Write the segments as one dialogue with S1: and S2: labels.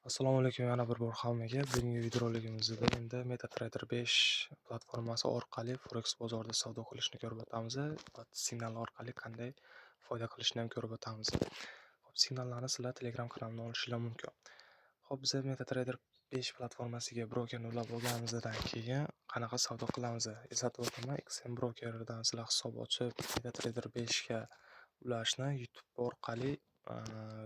S1: Assalomu alaykum, yana bir bor hammaga. Bugungi videoroligimizda endi MetaTrader 5 platformasi orqali Forex bozorida savdo qilishni ko'rib o'tamiz va signal orqali qanday foyda qilishni ham ko'rib o'tamiz. Xo'p, signallarni sizlar Telegram kanalimdan olishingiz mumkin. Xo'p, biz MetaTrader 5 platformasiga brokerni ulab olganimizdan keyin qanaqa savdo qilamiz? Eslatib o'taman, XM brokerdan sizlar hisob ochib MetaTrader 5 ga ulashni YouTube orqali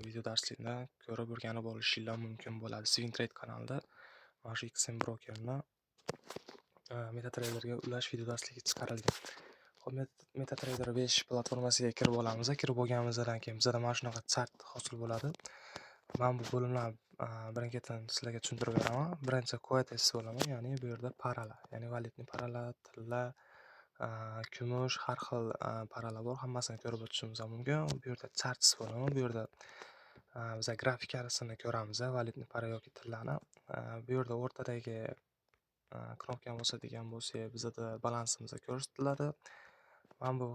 S1: video darslikdan ko'rib o'rganib olishingiz mumkin bo'ladi. Swingtrade kanalida mana shu XM brokerni MetaTraderga ulash video darsligi chiqarilgan. Hop, MetaTrader 5 platformasiga kirib olamiz. Kirib bo'lganimizdan keyin bizda mana shunaqa chart hosil bo'ladi. Men bu bo'limlarni birin-ketin sizlarga tushuntirib beraman. Birinchi quotes bo'limi, ya'ni bu yerda paralar, ya'ni valyutni paralar, tillar, kumush, har xil paralar bor. Hammasini ko'rib o'tishimiz mumkin. Bu yerda charts bo'limi, bu yerda biz grafikasini ko'ramiz, valyutni para yoki tillarni. Bu yerda o'rtadagi knopkani bosadigan bo'lsak, bizda balansimiz ko'rsatiladi. Mana bu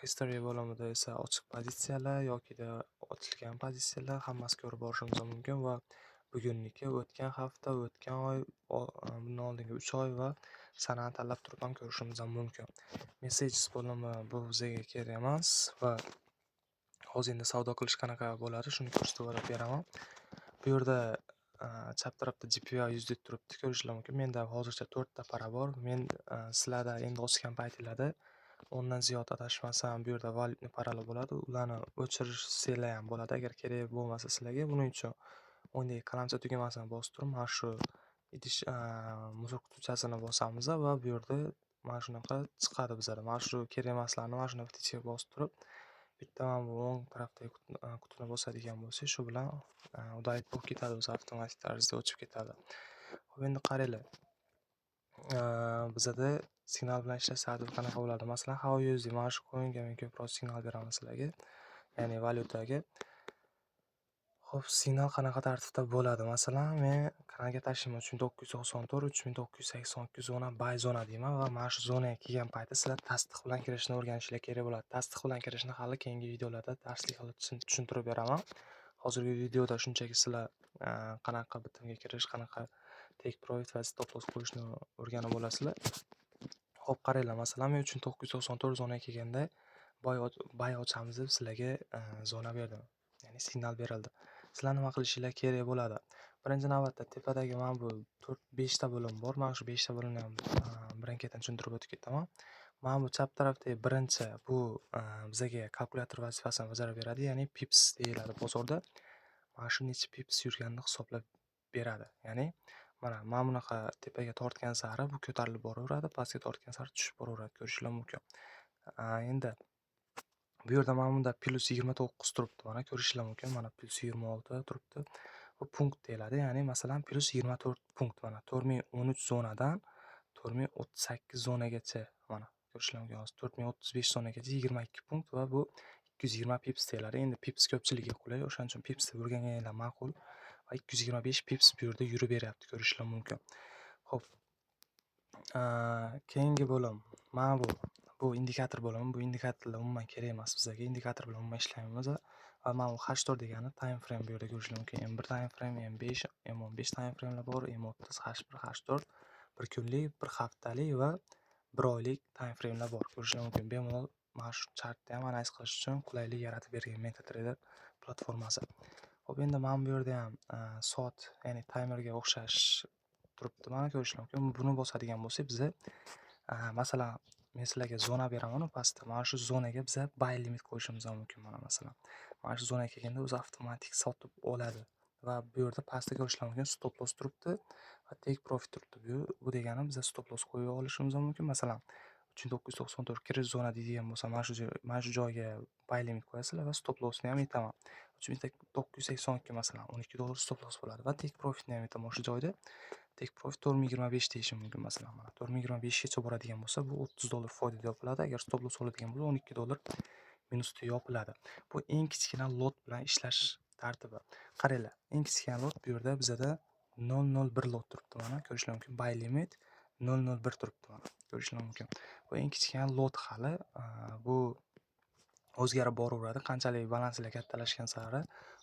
S1: history bo'limida esa ochiq pozitsiyalar yoki ochilgan pozitsiyalar hammasi ko'rib borishimiz mumkin va bugünniki, o'tgan hafta, o'tgan oy, bundan oldingi 3 oy va sanani tanlab turib ham ko'rishimiz mumkin. Messages bo'limi bu bizga kerak emas va hozir endi savdo qilish qanaqa bo'ladi shuni ko'rsatib beraman. Bu yerda chap tarafda GPY 100 deb turibdi, ko'rishingiz mumkin. Menda hozircha 4 ta para bor. Men sizlarda endi ochgan paytinglarda 10 dan ziyod adashmasam bu yerda valyutni paralar bo'ladi. Ularni o'chirsanglar ham bo'ladi agar kerak bo'lmasa sizlarga. Buning uchun o'yindagi qalamcha tugamasini bosib turib, mana shu idish muzoq qutchasini bosamiz va bu yerda mana shunaqa chiqadi bizada. Mana shu kerak emaslarni mana shunaqa tichga bosib turib, bitta mana bu o'ng tarafdagi qutini bosadigan bo'lsak, shu bilan udayib bo'lib ketadi, o'zi avtomatik tarzda o'chib ketadi. Xo'p, endi qaranglar. Bizada signal bilan ishlash tartibi qanaqa bo'ladi? Masalan, HUSD mana shu coinga men ko'proq signal beraman sizlarga, ya'ni valyutaga. Xo'p, signal qanaqa tartibda bo'ladi? Masalan, men kanalga tashlayman 3994, 3982 zona buy zona deyman va mana shu zonaga kelgan paytda sizlar tasdiq bilan kirishni o'rganishingiz kerak bo'ladi. Tasdiq bilan kirishni hali keyingi videolarda darslik qilib tushuntirib beraman. Hozirgi videoda shunchaki sizlar qanaqa bitimga kirish, qanaqa take profit va stop loss qo'yishni o'rganib olasizlar. Xo'p, qaranglar, masalan, men 3994 zonaga kelganda buy ochamiz deb sizlarga zona berdim, ya'ni signal berildi. Sizlar nima qilishinglar kerak bo'ladi? Birinchi navbatda tepadagi mana bu 4-5 ta bo'lim bor. Mana shu 5 ta bo'limni ham birin-ketin tushuntirib o'tib ketaman. Mana bu chap tarafdagi birinchi bu bizga kalkulyator vazifasini bajarib beradi, ya'ni pips deyiladi bozorda. Mana shu necha pips yurganini hisoblab beradi. Ya'ni mana bunaqa tepaga tortgan sari bu ko'tarilib boraveradi, pastga tortgan sari tushib boraveradi, ko'rishingiz mumkin. Endi bu yerda mana bunda +29 turibdi, mana ko'rishingiz mumkin. Mana +26 turibdi. Bu punkt deyiladi, ya'ni masalan +24 punkt, mana 4013 zonadan 4038 zonagacha, mana ko'rishingiz mumkin. 4035 zonagacha 22 punkt va bu 220 pips deyiladi. Endi pips ko'pchilikga qulay, o'shaning uchun pips deb o'rganganinglar ma'qul. Va 225 pips bu yerda yurib beryapti, ko'rishingiz mumkin. Xo'p, keyingi bo'lim mana bu indikator bo'limi. Bu indikatorlar umuman kerak emas bizga. Indikator bilan umuman ishlaymiz va mana bu H4 degani time frame bu yerda ko'rishingiz mumkin. M1 time frame, M5, M15 time framelar bor, M30, H1, H4, bir kunlik, bir haftalik va bir oylik time framelar bor, ko'rishingiz mumkin. Bemalol mana shu chartni ham analiz qilish uchun qulaylik yaratib bergan MetaTrader platformasi. Xo'p, endi mana bu yerda ham soat, ya'ni timerga o'xshash turibdi, mana ko'rishingiz mumkin. Buni bosadigan bo'lsak, biz masalan, men sizlarga zona beraman, pastda mana shu zonaga biz buy limit qo'yishimiz mumkin. Masalan, mana shu zonaga kelganda o'zi avtomatik sotib oladi va bu yerda pastda ko'rishingiz mumkin, stop loss turibdi va take profit turibdi. Bu degani biz stop loss qo'yib olishimiz mumkin. Masalan, 3994 kirish zona deydigan bo'lsa, mana shu joyga buy limit qo'yasizlar va stop lossni ham aytaman. 3982 masalan $12 stop loss bo'ladi va take profitni ham aytaman o'sha joyda. Take profit 4025 deyishim mumkin. Masalan, mana 4025 gacha boradigan bo'lsa, bu $30 foyda yopiladi. Agar stop loss oladigan bo'lsa, $12 minusda yopiladi. Bu eng kichkina lot bilan ishlash tartibi. Qaranglar, eng kichkina lot bu yerda bizada 001 lot turibdi, mana ko'rishingiz mumkin. Buy limit 001 turibdi, mana ko'rishingiz mumkin. Bu eng kichkina lot hali bu o'zgarib boraveradi. Qanchalik balanslar kattalashgan sari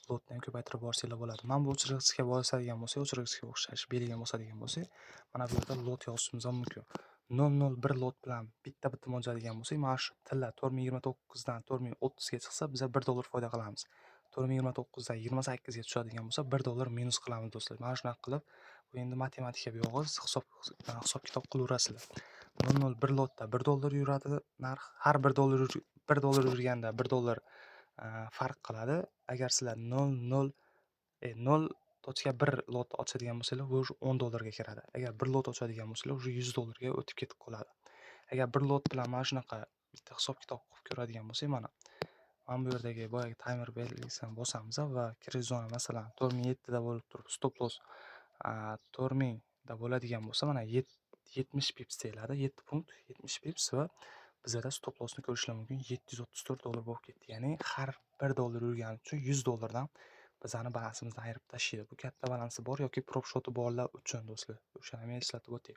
S1: lotni ham ko'paytirib borsanglar bo'ladi. Mana bu o'chirgichga bosadigan bo'lsak, o'chirgichga o'xshash belgiga bosadigan bo'lsak, mana bu yerda lot yozishimiz ham mumkin. 001 lot bilan bitta bitim oladigan bo'lsak, mana shu tilla 4029 dan 4030 ga chiqsa, biz $1 foyda qilamiz. 4029 dan 28 ga tushadigan bo'lsa, $1 minus qilamiz do'stlar. Mana shunaqa qilib, bu endi matematika bu yog'i hisob kitob qilaverasizlar. 001 lotda $1 yuradi narx. Har $1 yurganda $1 farq qiladi. Agar sizlar 0.1 lot ochadigan bo'lsanglar, bu $10 ga kiradi. Agar 1 lot ochadigan bo'lsanglar, уже $100 ga o'tib ketib qoladi. Agar 1 lot bilan mana shunaqa bitta hisob-kitob qilib ko'radigan bo'lsak, mana bu yerdagi boyagi timer belgisini bosamiz va kirish zona masalan 4007 da bo'lib turib, stop loss 4000 da bo'ladigan bo'lsa, mana 70 pips deyiladi, 7 punkt 70 pips va bizda stop lossni ko'rishlar mumkin. $734 bo'lib ketdi. Ya'ni har $1 yurgani uchun $100 dan bizani balansimizdan ayirib tashlaydi. Bu katta balansi bor yoki prop shoti borlar uchun do'stlar. O'shani men eslatib o'tay.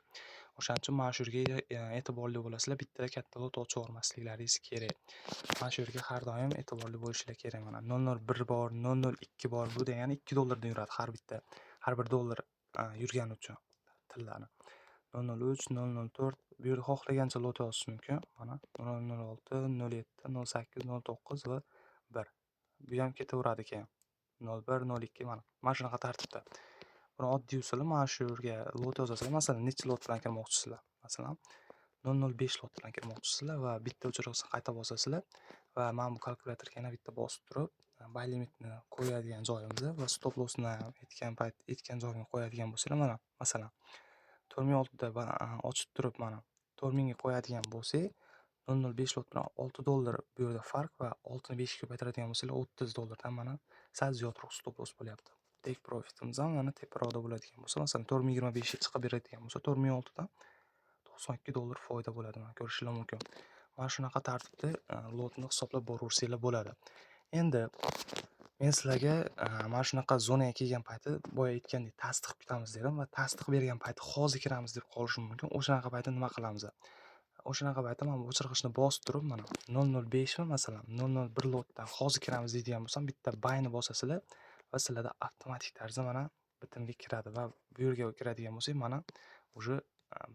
S1: O'shaning uchun mana shu yerga e'tiborli bo'lasizlar. Bitta katta lot ochib olmasliklaringiz kerak. Mana shu yerga har doim e'tiborli bo'lishinglar kerak. Mana 001 bor, 002 bor. Bu degani $2 dan yuradi har bitta. Har $1 yurgani uchun tillani. 003, 004 bu yerda xohlagancha lot yozish mumkin. Mana 006, 07, 08, 09 va 1. Bu ham ketaveradi keyin. 01, 02 mana shunaqa tartibda. Buni oddiy usuli mana shu yerga lot yozasizlar. Masalan, necha lot bilan kirmoqchisizlar? Masalan, 005 lot bilan kirmoqchisizlar va bitta o'chirgichni qayta bosasizlar va mana bu kalkulyatorga yana bitta bosib turib, buy limitni qo'yadigan joyimizni va stop lossni aytgan joyga qo'yadigan bo'lsanglar, mana masalan 4006 da ochib turib, mana 4000 ga qo'yadigan bo'lsak, 005 lot bilan $6 bu yerda farq va 6 ni 5 ga ko'paytiradigan bo'lsanglar, $30 dan mana sal ziyodroq stop loss bo'lyapti. Take profitimiz ham mana teparoqda bo'ladigan bo'lsa, masalan 4025 ga chiqib beradigan bo'lsa, 4006 dan $92 foyda bo'ladi. Mana ko'rishinglar mumkin. Mana shunaqa tartibda lotni hisoblab boraversanglar bo'ladi. Endi men sizlarga mana shunaqa zonaga kelgan payti boya aytgandek tasdiq kutamiz dedim va tasdiq bergan payti hozir kiramiz deb qolishi mumkin. O'shanaqa paytda nima qilamiz? O'shanaqa paytda mana bu o'chirgichni bosib turib, mana 005 mi masalan 001 lotdan hozir kiramiz deydigan bo'lsam, bitta buyni bosasizlar va sizlarda avtomatik tarzda mana bitimga kiradi va bu yerga kiradigan bo'lsak, mana уже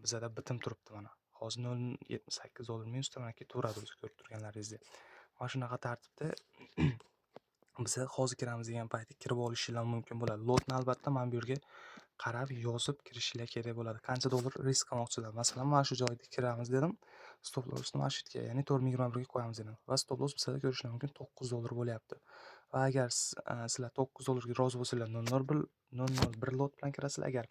S1: bizada bitim turibdi mana. Hozir $0.78 minusda mana ketaveradi o'zi ko'rib turganlaringizdek. Mana shunaqa tartibda biz hozir kiramiz degan paytda kirib olishinglar mumkin bo'ladi. Lotni albatta mana bu yerga qarab yozib kirishinglar kerak bo'ladi. Qancha dollar risk qilmoqchilar? Masalan, mana shu joyda kiramiz dedim. Stop lossni mana shu yerga, ya'ni 4021 ga qo'yamiz dedim. Va stop loss bizda ko'rishinglar mumkin $9 bo'lyapti. Va agar sizlar $9 ga rozi bo'lsanglar 001 lot bilan kirasizlar. Agar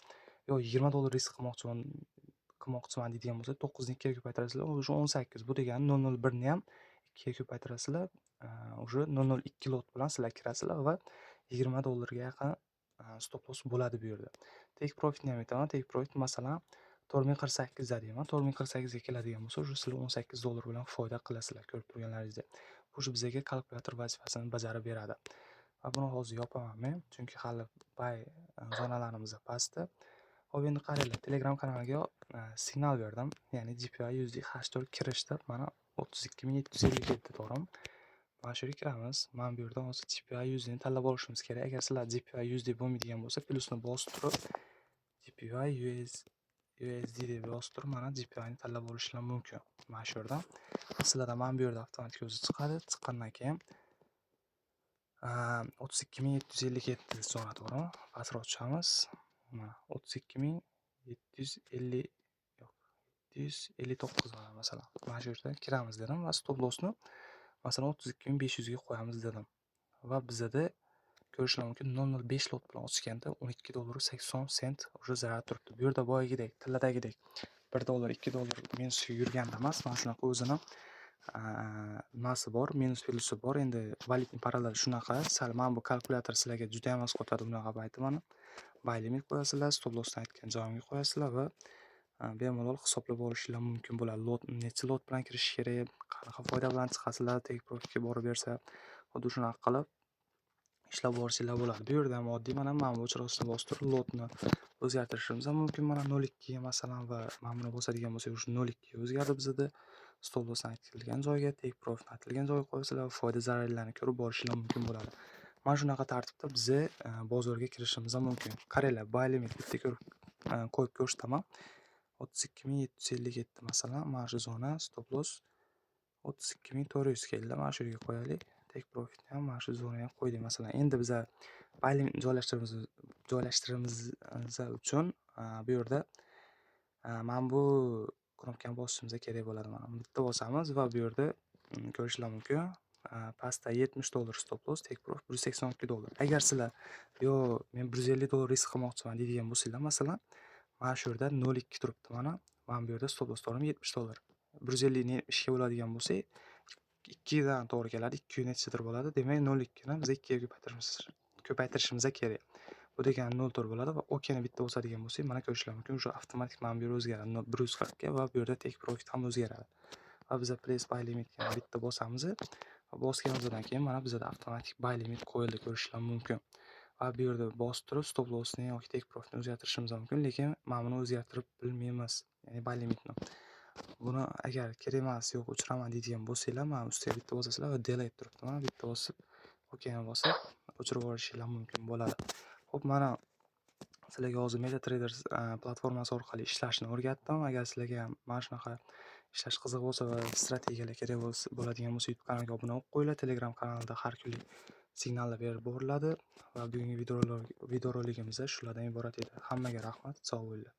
S1: yo $20 risk qilmoqchiman deydigan bo'lsa, 9 ni 2 ga ko'paytirasizlar, o'sha 18. Bu degani 001 ni ham 2 ga ko'paytirasizlar. Уже 002 lot bilan sizlar kirasizlar va $20 ga yaqin stop loss bo'ladi bu yerda. Take profitni ham aytaman. Take profit masalan 4048 da deyman. 4048 ga keladigan bo'lsa, уже sizlar $18 bilan foyda qilasizlar ko'rib turganlaringizdek. Bu bizga kalkulyator vazifasini bajarib beradi. Va buni hozir yopaman men, chunki hali buy zonalarimiz pastda. Hop, endi qaranglar, Telegram kanaliga signal berdim. Ya'ni GPY USD #4 kirishdi. Mana 32757 to'g'rimi? Mana shu yerga kiramiz. Mana bu yerdan hozir GPY USD ni tanlab olishimiz kerak. Agar sizlar GPY USD bo'lmaydigan bo'lsa, plyusni bosib turib GPY USD deb yozib turib, mana GPY ni tanlab olishlar mumkin. Mana shu yerdan. Sizlarda mana bu yerda avtomatik o'zi chiqadi. Chiqqandan keyin 32757 zona to'g'rimi? Pastroq tushamiz. Mana 32750 yo'q, 759 mana masalan. Mana shu yerda kiramiz dedim va stop lossni masalan 32500 ga qo'yamiz dedim. Va bizda ko'rishlar mumkin 005 lot bilan ochganda $12.80 уже zarar turibdi. Bu yerda boyagidek, tilladagidek $1, $2 minusga yurganda emas, mana shunaqa o'zini nimasi bor, minus plyusi bor. Endi valyutning paralleli shunaqa. Sal mana bu kalkulyator sizlarga juda ham asqotadi bunaqa paytda mana. Buy limit qo'yasizlar, stop lossni aytgan joyimga qo'yasizlar va bemalol hisoblab olishinglar mumkin bo'ladi. Lot necha lot bilan kirish kerak, qanaqa foyda bilan chiqasizlar, take profitga borib bersa, xuddi shunaqa qilib ishlab borishinglar bo'ladi. Bu yerda ham oddiy mana bu o'chirgichni bosib turib lotni o'zgartirishimiz ham mumkin. Mana 02 ga masalan va mana buni bosadigan bo'lsak, o'sha 02 ga o'zgardi bizda. Stop loss aytilgan joyga, take profit aytilgan joyga qo'yasizlar va foyda zararlarni ko'rib borishinglar mumkin bo'ladi. Mana shunaqa tartibda biza bozorga kirishimiz ham mumkin. Qaranglar, buy limit bitta qo'yib ko'rsataman. 32.757 masalan, mana shu zona stop loss 32.400 keldi. Mana shu yerga qo'yaylik. Take profit ham mana shu zonaga ham qo'ydik masalan. Endi biza buy limit joylashtirishimiz uchun bu yerda mana bu knopkani bosishimiz kerak bo'ladi. Mana bitta bosamiz va bu yerda ko'rishlar mumkin. Pastda $70 stop loss, take profit $182. Agar sizlar yo men $150 risk qilmoqchiman deydigan bo'lsanglar, masalan, mana shu yerda 0.2 turibdi mana. Mana bu yerda stop loss to'g'rimi $70. 150 ni 70 ga bo'ladigan bo'lsak, 2 dan to'g'ri keladi, 2 nechadir bo'ladi. Demak, 0.2 ni biz 2 ga ko'paytirishimiz kerak. Bu degani 0.4 bo'ladi va okni bitta bosadigan bo'lsak, mana ko'rishlar mumkin, o'sha avtomatik mana bu yer o'zgaradi. 140 ga va bu yerda take profit ham o'zgaradi. Va biz place buy limit ga bitta bosamiz. Va bosganimizdan keyin mana bizda avtomatik buy limit qo'yildi, ko'rishlar mumkin. Va bu yerda bosib turib stop lossni yoki take profitni o'zgartirishimiz mumkin, lekin men buni o'zgartirib bilmaymiz, ya'ni buy limitni. Buni agar kerak emas, yo'q o'chiraman deydigan bo'lsanglar, mana ustiga bitta bosasizlar va delete turibdi. Mana bitta bosib, okni bosib o'chirib yuborishinglar mumkin bo'ladi. Xo'p, mana sizlarga hozir MetaTrader platformasi orqali ishlashni o'rgatdim. Agar sizlarga ham mana shunaqa ishlash qiziq bo'lsa va strategiyalar kerak bo'ladigan bo'lsa, YouTube kanaliga obuna bo'lib qo'yinglar. Telegram kanalida har kunlik signallar berib boriladi va bugungi videoroligimiz shulardan iborat edi. Hammaga rahmat, sog' bo'linglar.